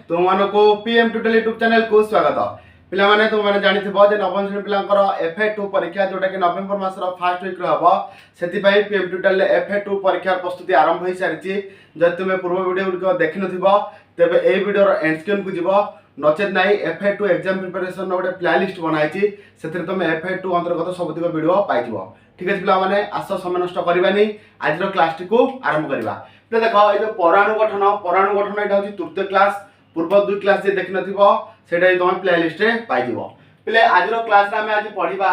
तुमको PM tutorial YouTube channel को स्वागत। पिला माने तुम माने जानि थिबो जे नवम श्रेणी पिलांकर FA2 परीक्षा जोटा कि नवेम्बर मासर फर्स्ट वीक रो हबो सेति पई पीएम ट्यूटोरियल FA2 परीक्षा प्रस्तुति आरंभ होई सारिछि। जदि तुमे पूर्व वीडियो गुडिको देखि नथिबो तेबे ए वीडियो रो एंड स्क्रीन को जिवो नचेत नाही FA2 एग्जाम प्रिपरेशन रो गोटे प्लेलिस्ट बनाइछि सेथिरे तुमे FA2 अंतर्गत सबतिक वीडियो पाइजिवो। ठीक है पिला माने आस समय नष्ट करबानी आज रो क्लास टी को आरंभ करबा। तो देखो ए जो परमाणु गठन एटा होछि तृतीय क्लास पूर्व दुई क्लास जे देखि नथिबो सेटा तुम प्लेलिस्ट रे पाइजिवो। पिले आज रो क्लास रे हम आज पढिबा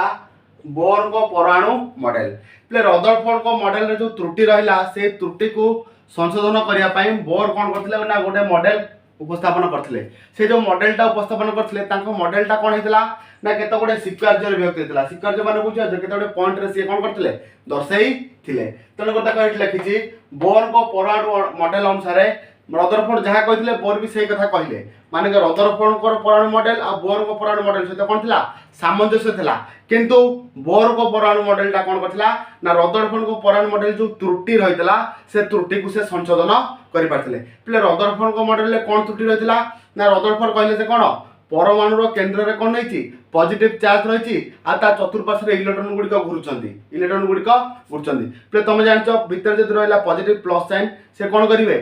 बोर को परमाणु मॉडल। पिले रदरफोर्ड को मॉडल रे जो त्रुटि रहिला से त्रुटि को संशोधन करिया पई बोर कोन करथिले ना गोटे मॉडल उपस्थापन करथिले। से जो मॉडलटा उपस्थापन करथिले तांको मॉडलटा कोन हेतला ना केतो गोटे स्वीकार्य विभक्त हेतला। स्वीकार्य माने बुझियो जे केतो गोटे पॉइंट रे से कोन करथिले दर्शाई थिले। तने गोटा कहत लिखिछि बोर को परमाणु मॉडल अनुसार रदरफोर्ड जहाँ कहते बोर भी सही कथा कहले माने रदरफोर्ड को परमाणु मॉडल आ बोर को परमाणु मॉडल सहित कौन थिला सामंजस्य थिला। किंतु बोर को परमाणु मॉडलटा कौन करथिला ना रदरफोर्ड को परमाणु मॉडल जो त्रुटि रहितला से त्रुटि को से संशोधन करि पारथिले। पिले रदरफोर्ड को मॉडल ले कौन त्रुटि रहितला ना रदरफोर्ड कहले जे कोन परमाणु रो केंद्र रे कोन रहिछि पॉजिटिव चार्ज रहिछि आ ता चतुर्पार्श्व रे इलेक्ट्रॉन गुडी घुरुचंदी। प्ले तुम जानछो भीतर जदि रहला पॉजिटिव प्लस साइन से कोन करिवे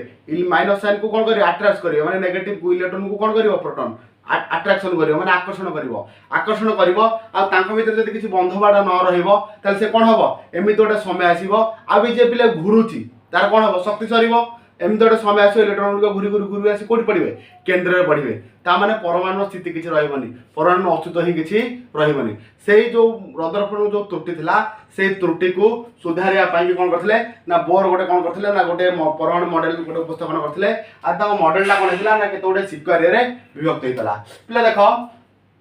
माइनस साइन को कोन करिवे अट्रैक्ट करिवे माने नेगेटिव इलेक्ट्रॉन को कोन करिवो प्रोटॉन अट्रैक्शन करिवो माने आकर्षण करिवो आ तांको भीतर जदि किछि बंध बाडा न रहिवो ताले से कोन हबो एमिति गोटे समय आसीबो आ भी जे पिले घुरुची तार कोन हबो शक्ति सरीबो एमती गोटे समय आस इलेक्ट्रॉन गुड घूरी घूरी घूरी आसी कौट पड़े केन्द्र में पड़े ताने परमाणु स्थिति किसी रही परमाणु अस्तित्व ही किसी रही से जो रदरफोर्ड जो त्रुटि थिला से त्रुटि को सुधारिया कौन करथिले ना बोर गोटे कौन करथिले ना गोटे परमाणु मॉडल गोटे उपस्थापन करथिले आ ता मॉडलटा कौन हेतला ना केते गोटे स्वीकार्य रे विभक्त हेतला। पिला देखो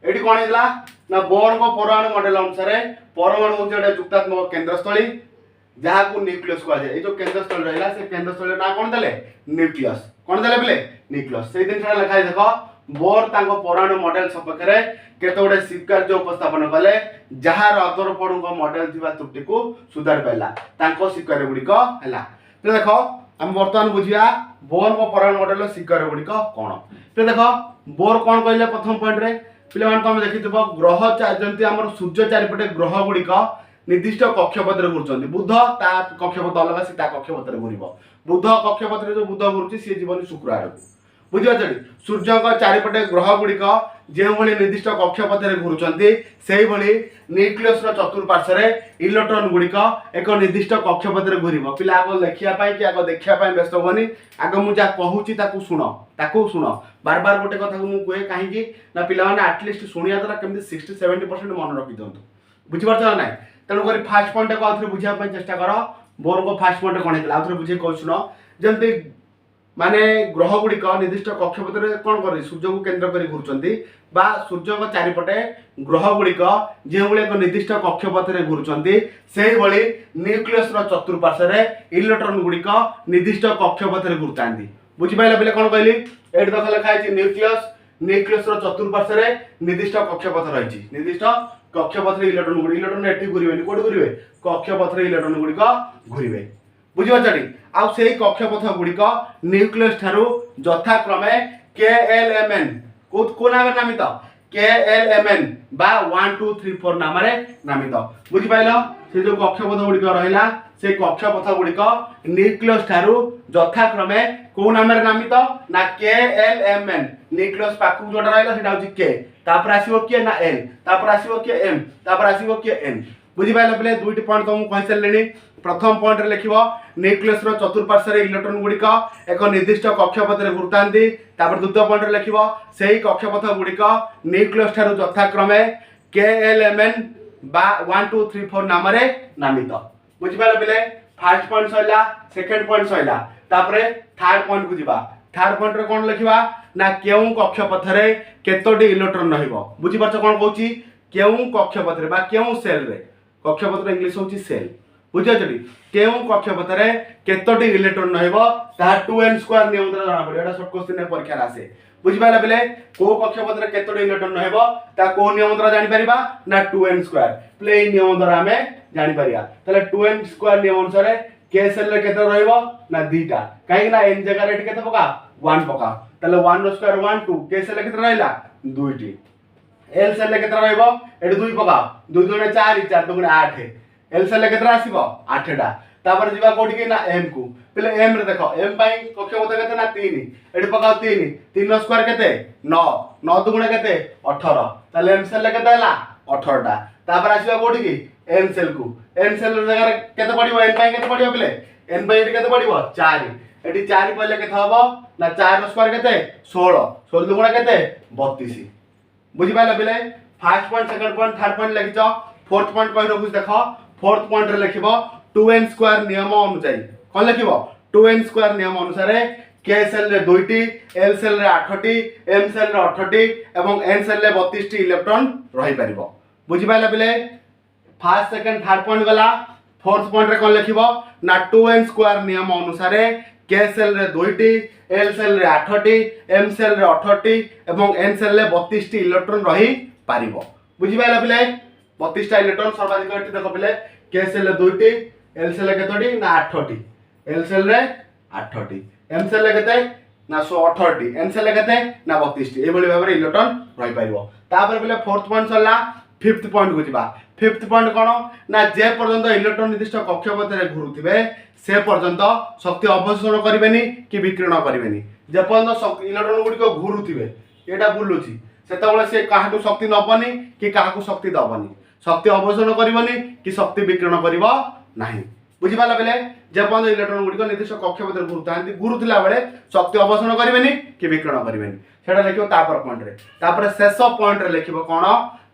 एठी कौन हेतला ना बोर को परमाणु मॉडल अनुसार परमाणु होचे गोटे युक्तात्मक केंद्रस्थली जहाँ को न्यूक्लियस कह जाए। जो केंद्रस्थल रहा से केंद्रस्थल ना कौन देले न्यूक्लियस कौन देले बोले न्यूक्लियस से दिन लिखा है। देखो बोर तांको परमाणु मॉडल सपक्ष रे केते गोटे स्वीकार्य उपस्थापन कले जहाँ रदरफोर्ड को मॉडल थिबा त्रुटि को सुधार पाइला तांको स्वीकार्य गुडिक हैला। तो देखो हम वर्तमान बुझिया बोर को परमाणु मॉडल स्वीकार्य गुडिक कोन। तो देखो बोर कोन कहले प्रथम पॉइंट रे पिले मान तुम देखिथिबो ग्रह जंती हमर सूर्य चारिपटे ग्रह गुडिक निर्दिष्ट कक्षपथ रे घुरुचंदी। बुध ता कक्षपथ अलग से ता कक्षपथ रे घुरिबो। बुध कक्षपथ रे जो बुध घुरुची से जीवन शुक्र आड़ बुझियो चली सूर्य को चारिपटे ग्रह गुडिक जे भली निर्दिष्ट कक्षपथ रे घुरुचंदी सेही भली न्यूक्लियस रो चतुर्पार्श्व रे इलेक्ट्रॉन गुडिक एक निर्दिष्ट कक्षपथ रे घुरिबो। पिला आगो लेखिया पई कि आगो देखिया पई व्यस्त होनी आगो मु जा कहूची ताकू सुनो बार बार गोटे कथा को मु कहे काहे कि ना पिला माने एटलीस्ट सुनिया तला केमति 60-70% मन रखि दंतु बुझि परछ ना नाही। तेणु कर फास्ट पॉइंट को आउथरे बुझिया पई चेष्टा कर। बोर को फास्ट पॉइंट कोन हेतला आउथरे बुझे कहू सुनो जेमति माने ग्रह गुडिक निर्दिष्ट कक्षपथ रे कोन करी सूर्य को केंद्र करी घुरुचंदी बा सूर्य को चारिपटे ग्रह गुडिक जे भली एक निर्दिष्ट कक्षपथ रे घुरुचंदी सेही भली न्यूक्लियस रो चतुर्पार्श्व रे इलेक्ट्रॉन गुडिक निर्दिष्ट कक्षपथ रे घुरुतांदी। बुझि पाइला बेले कोन कहली एड देखा लिखा है न्यूक्लियस रो चतुर्पार्श्व रे निर्दिष्ट कक्षपथ रहिछि। निर्दिष्ट कक्षपथ रे इलेक्ट्रॉन एठी घुरिबेनी कोड घुरिबे कक्षपथ रे इलेक्ट्रॉन गुडिक घुरिबे बुझियो चली आ सेही कक्षपथ गुडिक न्यूक्लियस थारु यथाक्रमे KLMN को नाम नामित KLMN बा 1 2 3 4 नाम रे नामित। बुझि पाइलो से जो कक्षपथ गुडिक रहिला से कक्षपथ गुडिक न्यूक्लियस थारु यथाक्रमे को नाम रे नामित ना KLMN न्यूक्लियस पाखु जोटा रहिला सेटा होची K तापर आसीबो के ना N तापर आसीबो के M तापर आसीबो के N। बुझि पाइला पले दुईटी पॉइंट तुम कहि सलेनी। प्रथम पॉइंट रे लिखिबो न्यूक्लियस रो चतुर्पार्श्व रे इलेक्ट्रॉन गुडिक एक निर्दिष्ट कक्षपथ रे घुरतांती। तापर द्वितीय पॉइंट रे लिखिबो सेही कक्षपथ गुडिक न्यूक्लियस थारु यथाक्रमे KLMN बा 1 2 3 4 नाम रे नामित। बुझि पाइला पले फर्स्ट पॉइंट सइला सेकंड पॉइंट सइला तापर थर्ड पॉइंट को जिबा। थर्ड पॉइंट रे कोन लिखिबा ना केउ कक्षपथ रे केतोटी इलेक्ट्रॉन रहिबो। बुझि परछ कोन कहूची केउ कक्षपथ रे बा केउ सेल रे कक्षपथ रे इंग्लिश होची सेल बुझियो चली केउ कक्षपथ रे केतोटी इलेक्ट्रॉन रहिबो ता 2n² नियम द्वारा जाना पड़े। एटा शॉर्ट क्वेश्चन परीक्षा रे आसे बुझि पाइला बेले को कक्षपथ रे केतोटी इलेक्ट्रॉन रहिबो ता को नियम द्वारा जानि परिबा ना 2n² प्ले नियम द्वारा हमें जानि परिया। तले 2n² नियम अनुसार के सेल रे केते रहिबो ना 2टा काहे ना n जगह रे केते पका 1 पका ताले 1 रो स्क्वायर 1 2 के सेल केते रहला 2 टी एल सेल केते रहइबो एडी 2 पका 2 2 4 4 2 8 एल सेल केते आसीबो 8 टा तापर जीवा कोठी के ना एम को पहले एम रे देखो एम पाई कक्ष मत केते ना 3 एडी पका 3 3 रो स्क्वायर केते 9 9 2 केते 18 ताले एम सेल केते हला 18 टा तापर आसीबा कोठी की एन सेल को एन सेल जगह केते पडिबो एन पाई केते पडिबो पहले एन पाई एडी केते पडिबो 4 एडी 4 पहले केते हबो ना 4 रो स्क्वायर केते 16 16 गुणा केते 32 बुझि पाइला पहले first point second point third point लिखिचो फोर्थ पॉइंट कहि रखु देखो फोर्थ पॉइंट रे लिखिबो 2n स्क्वायर नियम अनुसार कोन लिखिबो 2n स्क्वायर नियम अनुसार के सेल रे 2 टी एल सेल रे 8 टी एम सेल रे 8 टी एवं एन सेल रे 32 टी इलेक्ट्रॉन रहि परिबो बुझि पाइला पहले फर्स्ट सेकंड थर्ड पॉइंट गला फोर्थ पॉइंट रे कोन लिखिबो ना 2n स्क्वायर नियम अनुसार के सेल रे 2 टी एल सेल रे 8 टी एम सेल रे 8 टी एवं एन सेल रे 32 टी इलेक्ट्रॉन रहि परिबो बुझि पाइला पहले 32 टा इलेक्ट्रॉन सर्वाधिक एटी देखो पहले के सेल रे 2 टी एल सेल रे केतोटी ना 8 टी एल सेल रे 8 टी एम सेल रे केते ना 18 टी एन सेल रे केते ना 32 टी ए भली भाबरे इलेक्ट्रॉन रहि परिबो तापर पहले फोर्थ पॉइंट सरला फिफ्थ पॉइंट को जिबा फिफ्थ पॉइंट कोन ना जे पर्यंत इलेक्ट्रॉन निर्दिष्ट कक्ष मध्य घुरुथिबे से पर्यंत शक्ति अवशोषण करिवेनी कि विकिरण करिवेनी जे पर्यंत इलेक्ट्रॉन गुडी को घुरुथिबे एटा बुलुची सेतबेले से काहाकू शक्ति नबनी कि काहाकू शक्ति दबनी शक्ति अवशोषण करिवनी कि शक्ति विकिरण करिवो नाही बुझि पाला बेले जे पर्यंत इलेक्ट्रॉन गुडी को निर्दिष्ट कक्ष मध्य घुरुथांती घुरुथिला बेले शक्ति अवशोषण करिवेनी कि विकिरण करिवेनी सेटा लिखिबो तापर पॉइंट रे तापर शेष पॉइंट रे लिखिबो कोन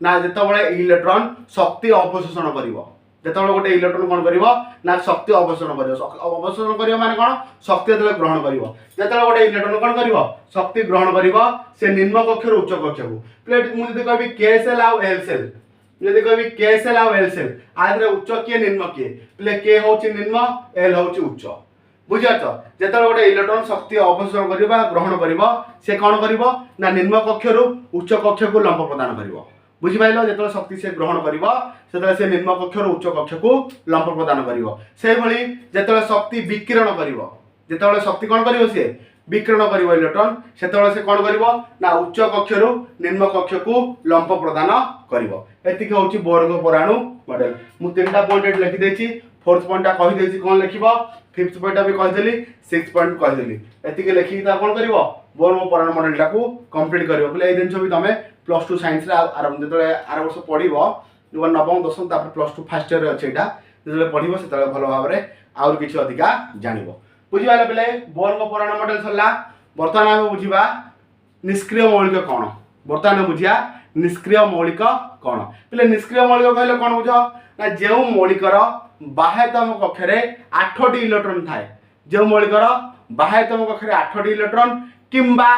ना जेतबेले इलेक्ट्रॉन शक्ति अवशोषण करिवो जेतबेले गोटे इलेक्ट्रॉन कोन करिवो ना शक्ति अवशोषण करिवो अवशोषण करिवो माने कोन शक्ति जेतबेले ग्रहण करिवो जेतबेले गोटे इलेक्ट्रॉन कोन करिवो शक्ति ग्रहण करिवो से निम्न कक्ष रो उच्च कक्ष को प्लेट मु जदी कहबी के सेल आ एल सेल जदी कहबी के सेल आ एल सेल आदरे उच्च के निम्न के प्ले के होची निम्न एल होची उच्च बुझाच जेतबेले गोटे इलेक्ट्रॉन शक्ति अवशोषण करिवो ग्रहण करिवो से कोन करिवो ना निम्न कक्ष रो उच्च कक्ष को लंब प्रदान करिवो बुझि पाइलो जेतबेले शक्ति से ग्रहण करिवो सेतबेले से निम्न कक्ष रो उच्च कक्ष को लंब प्रदान करिवो से भली जेतबेले शक्ति विकिरण करिवो जेतबेले शक्ति कोन करिवो से विकिरण करिवो इलेक्ट्रॉन सेतबेले से कोन करिवो ना उच्च कक्ष रो निम्न कक्ष को लंब प्रदान करिवो एतिक होची बोरग परमाणु मॉडल मु तीनटा पॉइंट लिखि देछि फोर्थ पॉइंट कहि देछि कोन लिखिबो फिफ्थ पॉइंट भी कहि देली सिक्स्थ पॉइंट कहि देली एतिक लिखि ता कोन करिवो बोरग परमाणु मॉडल टाको कंप्लीट करिवो बोले ए दिन भी तमे प्लस 2 साइंस रे आरंभ जेतले आर वर्ष पढिबो जो नवम दशम तापर प्लस 2 फर्स्ट ईयर रे अछि एटा जेतले पढिबो सेतले भलो भाव रे आउर किछि अधिका जानिबो बुझिबाले बेले बोरग परमाणु मॉडल सरला वर्तमान हम बुझिबा निष्क्रिय मौलिक कोन वर्तमान बुझिया निष्क्रिय मौलिक कोन पले निष्क्रिय मौलिक कहले कोन बुझो ना जेउ मौलिकर बाह्यतम कक्षरे 8 टी इलेक्ट्रॉन थाए जेउ मौलिकर बाह्यतम कक्षरे 8 टी इलेक्ट्रॉन किंबा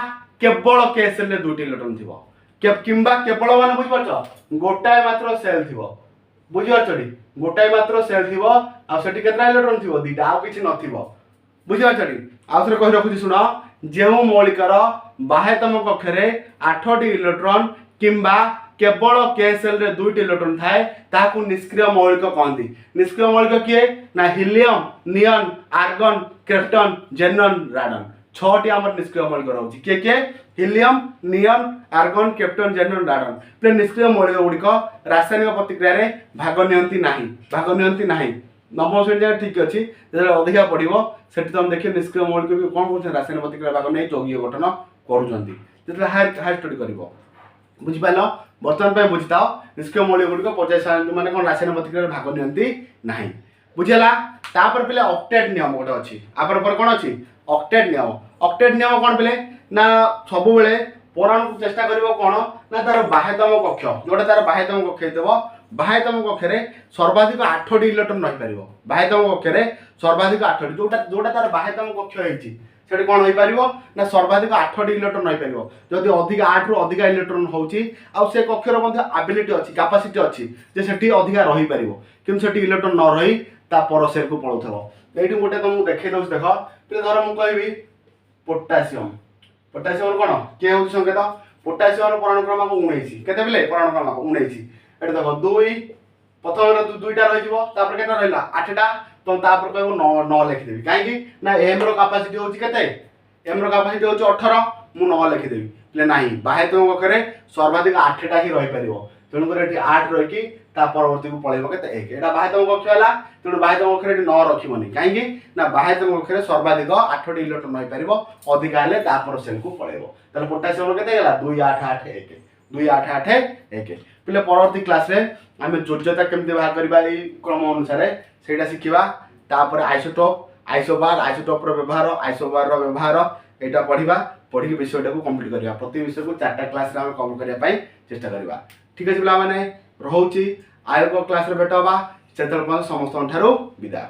केवल के सेल रे 2 टी इलेक्ट्रॉन थिबो किंबा केवल माने बुझ परछ गोटाय मात्र सेल थिबो बुझ परछडी गोटाय मात्र सेल थिबो आ सेठी केतना इलेक्ट्रॉन थिबो दिटा आ किछि नथिबो बुझ परछडी आ थरे कहि रखुछि सुनो जेउ मौलिकर बाह्यतम कक्षरे 8 टी इलेक्ट्रॉन किंबा केवल के सेल रे 2 टी इलेक्ट्रॉन थाए ताकू निष्क्रिय मौलिक कहंती निष्क्रिय मौलिक किए ना helium neon argon krypton जेनन राडन 6 T हमर निष्क्रिय मौलिक रहउची के helium neon argon krypton जेनन राडन play निष्क्रिय मौलिक गुडी को रासायनिक प्रतिक्रिया रे भाग नियंती नाही नवम श्रेणी ठीक अछि जे अधिका पढिबो सेठी तुम देखिए निष्क्रिय मौलिक भी कोन कोन रासायनिक प्रतिक्रिया भाग नै यौगिक गठन करूछंती जेतले हाई स्टडी करिवो बुझि पालो वर्तमान पे बुझिताओ निष्क्रिय मौलिक गुडी को पचाय माने कोन रासायनिक प्रतिक्रिया भाग नियंती नाही बुझिला तापर पले ऑक्टेट नियम गोटे अछि आपर पर कोन अछि ऑक्टेट नियम कोन पले ना सब बेले परमाणु को चेष्टा करिवो कोन ना तार बाह्यतम कक्ष जोटा तार बाह्यतम कक्ष हेतबो बाह्यतम कक्ष रे सर्वाधिक 8 टी इलेक्ट्रॉन रहि परिवो बाह्यतम कक्ष रे सर्वाधिक 8 टी जोटा तार बाह्यतम कक्ष हेछि सेठी कोन होई परिवो ना सर्वाधिक 8 टी इलेक्ट्रॉन रहि परिवो जदि अधिक 8 रु अधिक इलेक्ट्रॉन होउची आ से कक्ष रो मध्ये एबिलिटी अछि कैपेसिटी अछि जे सेठी अधिक रहि परिवो किंतु सेठी इलेक्ट्रॉन न रहि ता पर सेल को पळुथबो एठी गोटे तुम देखै दउस देखो पे धर मु कहबी पोटासियम कोन के होउछ संकेत पोटासियम रो परमाणु क्रमांक 19 केते बेले परमाणु क्रमांक 19 एठी देखो 2 प्रथम रे दुईटा रहि जिवो तापर केटा रहिला 8 टा तो तापर कहबो 9 लिखि देबी काहे कि ना एम रो कैपेसिटी होउची केते एम रो कैपेसिटी होची 18 मु 9 लिखि देबी ले नाही बाह्यतम कक्षरे सर्वाधिक 8टा ही रही परिबो तेणु कर एठी 8 रही कि ता परवर्ती को पळेबो केते 1 एटा बाह्यतम कक्ष हला तेणु बाह्यतम कक्षरे एठी 9 रखिबोनी काहे कि ना बाह्यतम कक्षरे सर्वाधिक 8टी इलेक्ट्रॉन रही परिबो अधिक आले ता पर सेल को पळेबो तले पोटेशियम केते गेला 2 8 8 1 2 8 8 1 पिले परवर्ती क्लास रे आमे जोज्यता केमते बाहर करबा ए क्रम अनुसार सेटा सिखिबा तापर आइसोटोप आइसोटोप रो व्यवहार आइसोबार रो व्यवहार एटा पढिबा पढि विषयटा को कंप्लीट करिया प्रति विषय को 4टा क्लास रे हम कवर करिया पई चेष्टा करिबा ठीक अछि पिला माने रहउची आयोग क्लास रे भेटबा सेतल समस्त ठारो विदा।